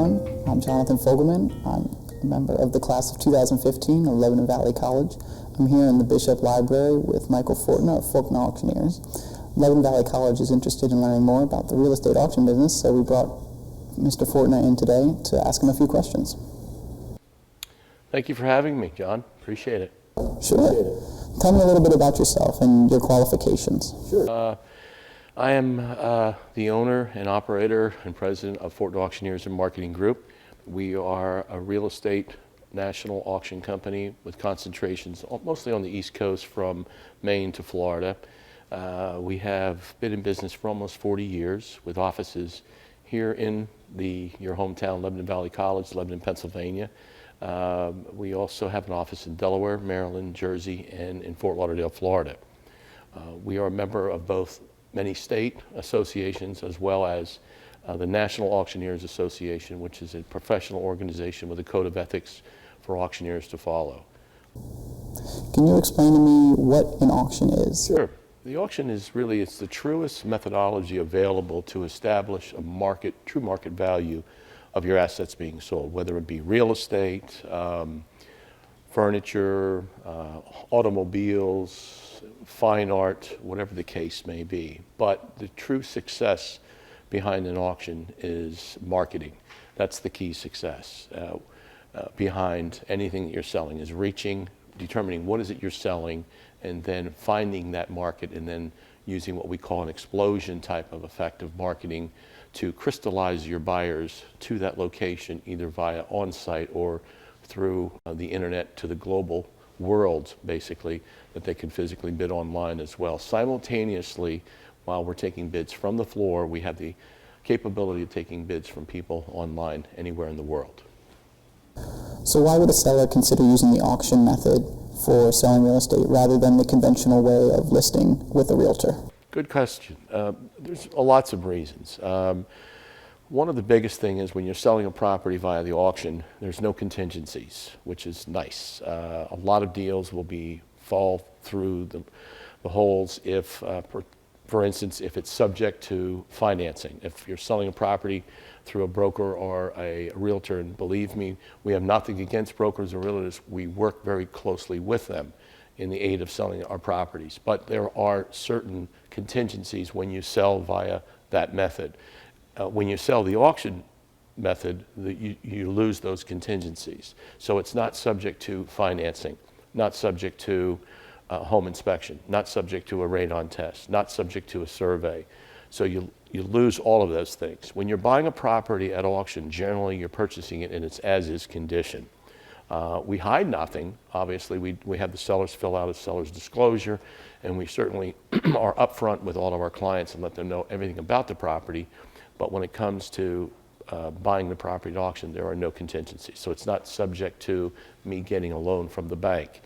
everyone. I'm Jonathan Fogleman. I'm a member of the class of 2015 of Lebanon Valley College. I'm here in the Bishop Library with Michael Fortna of Fortna Auctioneers. Lebanon Valley College is interested in learning more about the real estate auction business, so we brought Mr. Fortna in today to ask him a few questions. Thank you for having me, John. Appreciate it. Sure. Tell me a little bit about yourself and your qualifications. Sure. I am the owner and operator and president of Fortna Auctioneers Marketing Group. We are a real estate national auction company with concentrations mostly on the East Coast from Maine to Florida. We have been in business for almost 40 years with offices here in your hometown, Lebanon Valley College, Lebanon, Pennsylvania. We also have an office in Delaware, Maryland, Jersey, and in Fort Lauderdale, Florida. We are a member of both many state associations as well as the National Auctioneers Association, which is a professional organization with a code of ethics for auctioneers to follow. Can you explain to me what an auction is? Sure. The auction is really, it's the truest methodology available to establish a true market value of your assets being sold, whether it be real estate, furniture, automobiles, fine art, whatever the case may be. But the true success behind an auction is marketing. That's the key success behind anything that you're selling, is determining what is it you're selling, and then finding that market, and then using what we call an explosion type of effective marketing to crystallize your buyers to that location, either via on-site or through the internet to the global world, basically, that they can physically bid online as well. Simultaneously, while we're taking bids from the floor, we have the capability of taking bids from people online anywhere in the world. So why would a seller consider using the auction method for selling real estate rather than the conventional way of listing with a realtor? Good question. There's lots of reasons. One of the biggest things is when you're selling a property via the auction, there's no contingencies, which is nice. A lot of deals will fall through the holes if, for instance, if it's subject to financing. If you're selling a property through a broker or a realtor, and believe me, we have nothing against brokers or realtors. We work very closely with them in the aid of selling our properties. But there are certain contingencies when you sell via that method. When you sell the auction method, you lose those contingencies. So it's not subject to financing, not subject to home inspection, not subject to a radon test, not subject to a survey. So you lose all of those things. When you're buying a property at auction, generally you're purchasing it in its as-is condition. We hide nothing. Obviously, we have the sellers fill out a seller's disclosure, and we certainly are upfront with all of our clients and let them know everything about the property. But when it comes to buying the property at auction, there are no contingencies. So it's not subject to me getting a loan from the bank.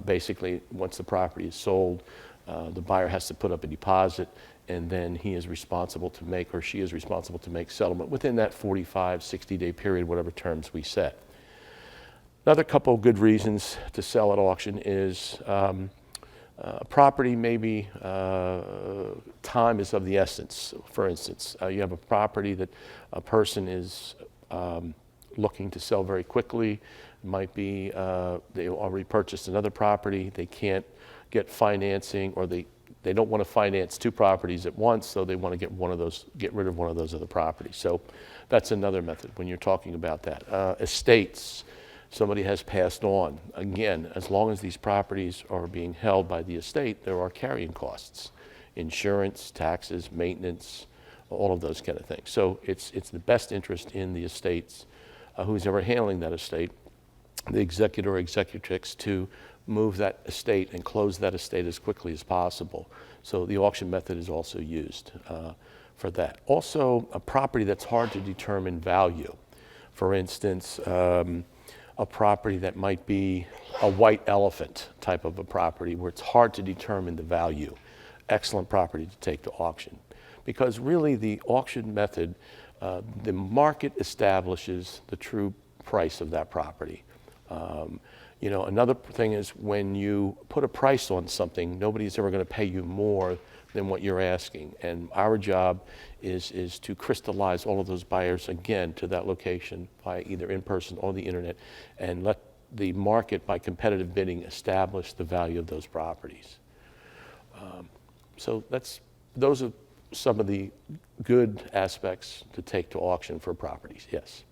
Basically, once the property is sold, the buyer has to put up a deposit, and then he is responsible to make, or she is responsible to make settlement within that 45, 60-day period, whatever terms we set. Another couple of good reasons to sell at auction is a property, maybe time is of the essence. For instance, you have a property that a person is looking to sell very quickly. It might be they already purchased another property. They can't get financing, or they don't want to finance two properties at once, so they want to get rid of one of those other properties. So that's another method when you're talking about that. Estates. Somebody has passed on. Again, as long as these properties are being held by the estate, there are carrying costs, insurance, taxes, maintenance, all of those kind of things. So it's the best interest in the estates, who's ever handling that estate, the executor or executrix, to move that estate and close that estate as quickly as possible. So the auction method is also used for that. Also, a property that's hard to determine value. For instance, a property that might be a white elephant type of a property where it's hard to determine the value. Excellent property to take to auction. Because really the auction method, the market establishes the true price of that property. You know, another thing is when you put a price on something, nobody's ever going to pay you more than what you're asking. And our job is to crystallize all of those buyers again to that location by either in person or the internet, and let the market by competitive bidding establish the value of those properties. So those are some of the good aspects to take to auction for properties, yes.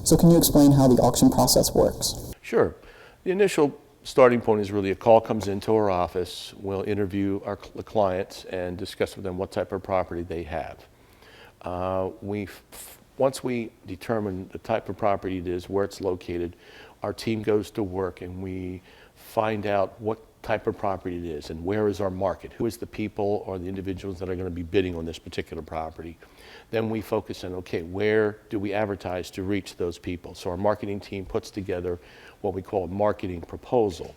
So can you explain how the auction process works? Sure. The initial starting point is really a call comes into our office. We'll interview the clients and discuss with them what type of property they have. Once we determine the type of property it is, where it's located, our team goes to work and we find out what type of property it is and where is our market, who is the people or the individuals that are going to be bidding on this particular property. Then we focus on, okay, where do we advertise to reach those people? So our marketing team puts together what we call a marketing proposal.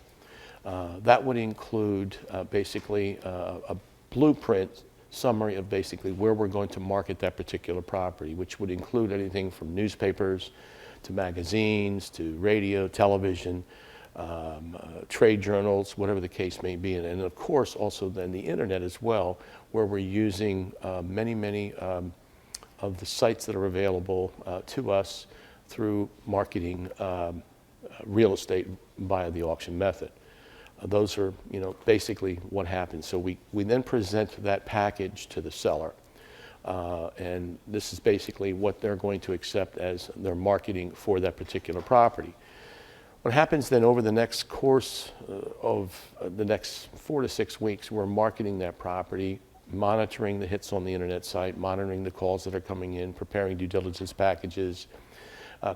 That would include basically a blueprint summary of basically where we're going to market that particular property, which would include anything from newspapers to magazines to radio, television, trade journals, whatever the case may be. And of course also then the internet as well, where we're using many of the sites that are available to us through marketing real estate via the auction method. Those are, you know, basically what happens. So we then present that package to the seller. And this is basically what they're going to accept as their marketing for that particular property. What happens then over the next course of the next 4 to 6 weeks, we're marketing that property, monitoring the hits on the internet site, monitoring the calls that are coming in, preparing due diligence packages,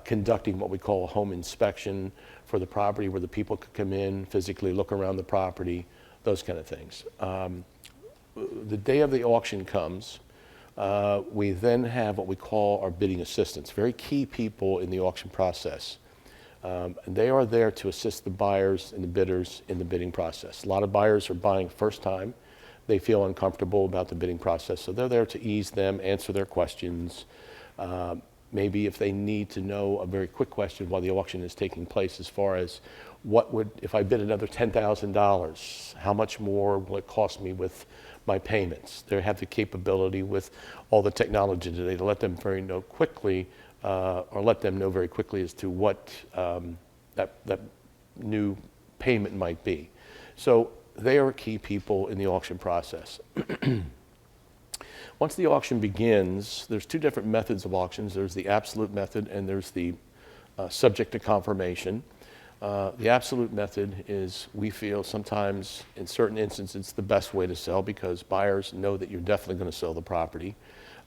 conducting what we call a home inspection for the property where the people could come in, physically look around the property, those kind of things. The day of the auction comes, we then have what we call our bidding assistants, very key people in the auction process. And they are there to assist the buyers and the bidders in the bidding process. A lot of buyers are buying first time. They feel uncomfortable about the bidding process, so they're there to ease them, answer their questions. Maybe if they need to know a very quick question while the auction is taking place, as far as if I bid another $10,000, how much more will it cost me with my payments? They have the capability with all the technology today to let them know very quickly as to what that new payment might be. So they are key people in the auction process. Once the auction begins, there's two different methods of auctions. There's the absolute method and there's the subject to confirmation. The absolute method is, we feel sometimes in certain instances it's the best way to sell because buyers know that you're definitely going to sell the property.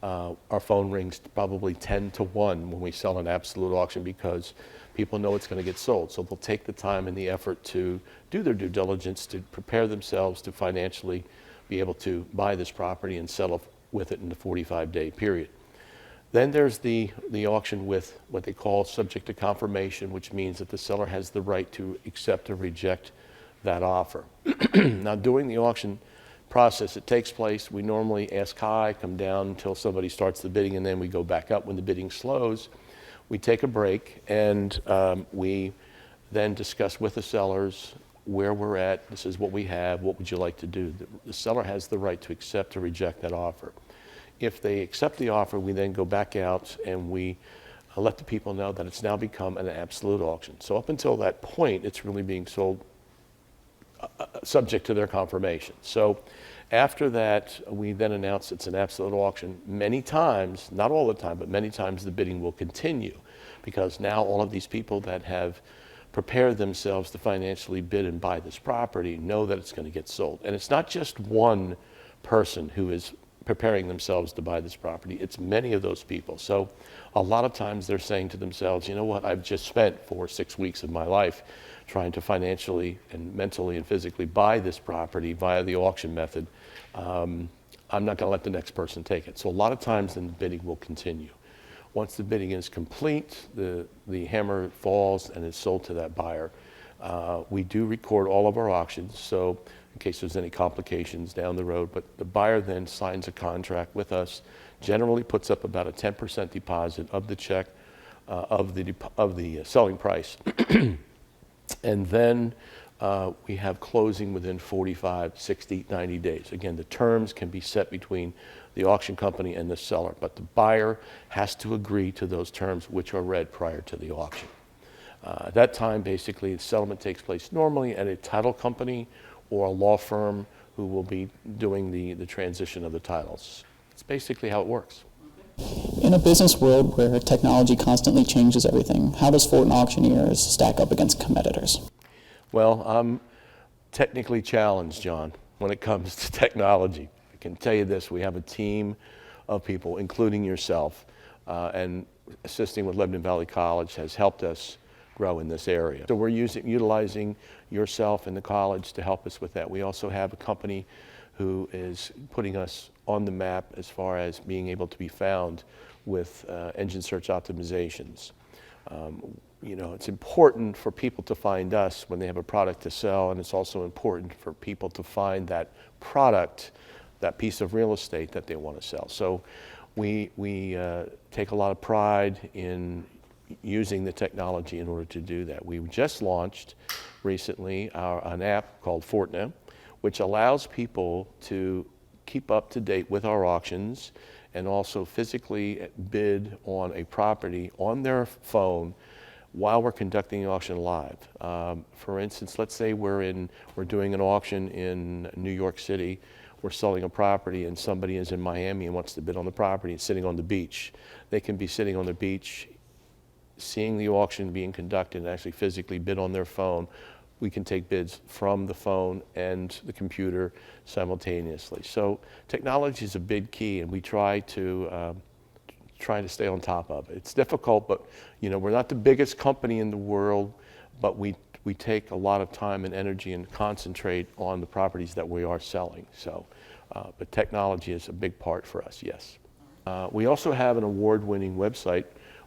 Our phone rings probably 10 to 1 when we sell an absolute auction because people know it's going to get sold. So they'll take the time and the effort to do their due diligence, to prepare themselves to financially be able to buy this property and settle with it in the 45-day period. Then there's the auction with what they call subject to confirmation, which means that the seller has the right to accept or reject that offer. Now, during the auction process, it takes place. We normally ask high, come down until somebody starts the bidding, and then we go back up. When the bidding slows, we take a break, and we then discuss with the sellers where we're at. This is what we have. What would you like to do? The seller has the right to accept or reject that offer. If they accept the offer, we then go back out and we let the people know that it's now become an absolute auction. So up until that point, it's really being sold subject to their confirmation. So after that, we then announce it's an absolute auction. Many times, not all the time, but many times the bidding will continue because now all of these people that have prepared themselves to financially bid and buy this property know that it's going to get sold. And it's not just one person who is preparing themselves to buy this property. It's many of those people. So a lot of times they're saying to themselves, you know what, I've just spent 4 or 6 weeks of my life trying to financially and mentally and physically buy this property via the auction method. I'm not going to let the next person take it. So a lot of times then the bidding will continue. Once the bidding is complete, the hammer falls and is sold to that buyer. We do record all of our auctions, so in case there's any complications down the road, but the buyer then signs a contract with us, generally puts up about a 10% deposit of the check of the selling price. And then we have closing within 45, 60, 90 days. Again, the terms can be set between the auction company and the seller, but the buyer has to agree to those terms which are read prior to the auction. At that time, basically, the settlement takes place normally at a title company or a law firm who will be doing the transition of the titles. It's basically how it works. In a business world where technology constantly changes everything, how does Fortna Auctioneers stack up against competitors? Well, I'm technically challenged, John, when it comes to technology. I can tell you this, we have a team of people, including yourself, and assisting with Lebanon Valley College has helped us grow in this area. So we're utilizing yourself and the college to help us with that. We also have a company who is putting us on the map as far as being able to be found with engine search optimizations. You know, it's important for people to find us when they have a product to sell, and it's also important for people to find that product, that piece of real estate that they want to sell. So we take a lot of pride in using the technology in order to do that. We just launched recently an app called Fortna, which allows people to keep up to date with our auctions and also physically bid on a property on their phone while we're conducting the auction live. For instance, let's say we're doing an auction in New York City, we're selling a property and somebody is in Miami and wants to bid on the property and sitting on the beach. They can be sitting on the beach, seeing the auction being conducted and actually physically bid on their phone. We can take bids from the phone and the computer simultaneously. So technology is a big key, and we try to stay on top of it. It's difficult, but you know, we're not the biggest company in the world, but we take a lot of time and energy and concentrate on the properties that we are selling. So, but technology is a big part for us, yes. We also have an award-winning website.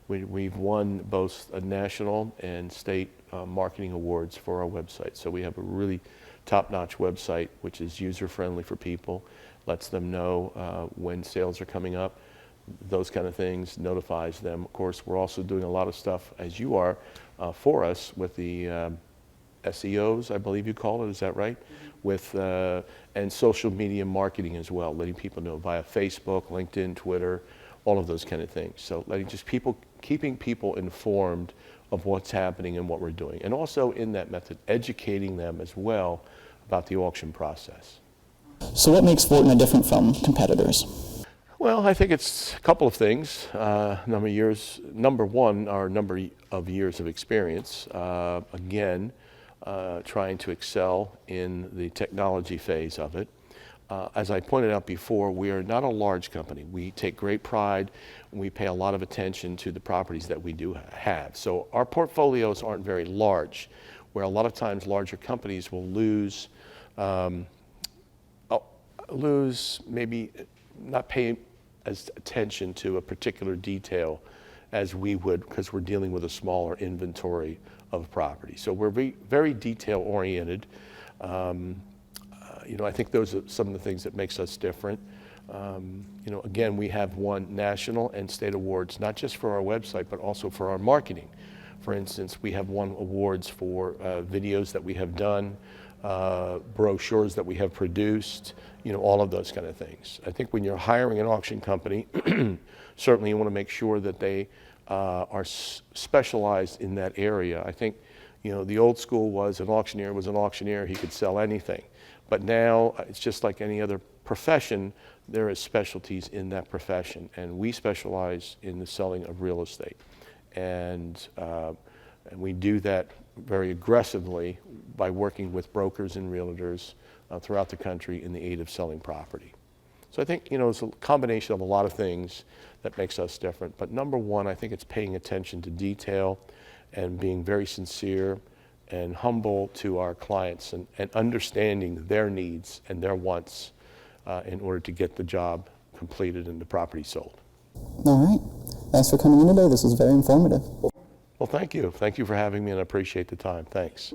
We've won both a national and state marketing awards for our website. So we have a really top-notch website, which is user-friendly for people, lets them know when sales are coming up, those kind of things, notifies them. Of course, we're also doing a lot of stuff, as you are, for us with the SEOs, I believe you call it, is that right? With and social media marketing as well, letting people know via Facebook, LinkedIn, Twitter, all of those kind of things. So keeping people informed of what's happening and what we're doing. And also in that method, educating them as well about the auction process. So what makes Fortna different from competitors? Well, I think it's a couple of things. Number one, our number of years of experience. Again, trying to excel in the technology phase of it. As I pointed out before, we are not a large company. We take great pride, and we pay a lot of attention to the properties that we do have. So our portfolios aren't very large, where a lot of times larger companies will lose maybe not pay as attention to a particular detail as we would, because we're dealing with a smaller inventory of property. So we're very detail oriented. You know, I think those are some of the things that makes us different. You know, again, we have won national and state awards, not just for our website, but also for our marketing. For instance, we have won awards for videos that we have done, brochures that we have produced, you know, all of those kind of things. I think when you're hiring an auction company, certainly you want to make sure that they are specialized in that area. I think, you know, the old school was an auctioneer, he could sell anything. But now it's just like any other profession, there is specialties in that profession, and we specialize in the selling of real estate. And we do that very aggressively by working with brokers and realtors throughout the country in the aid of selling property. So I think, you know, it's a combination of a lot of things that makes us different. But number one, I think it's paying attention to detail and being very sincere and humble to our clients and understanding their needs and their wants in order to get the job completed and the property sold. All right. Thanks for coming in today. This was very informative. Well, thank you. Thank you for having me, and I appreciate the time. Thanks.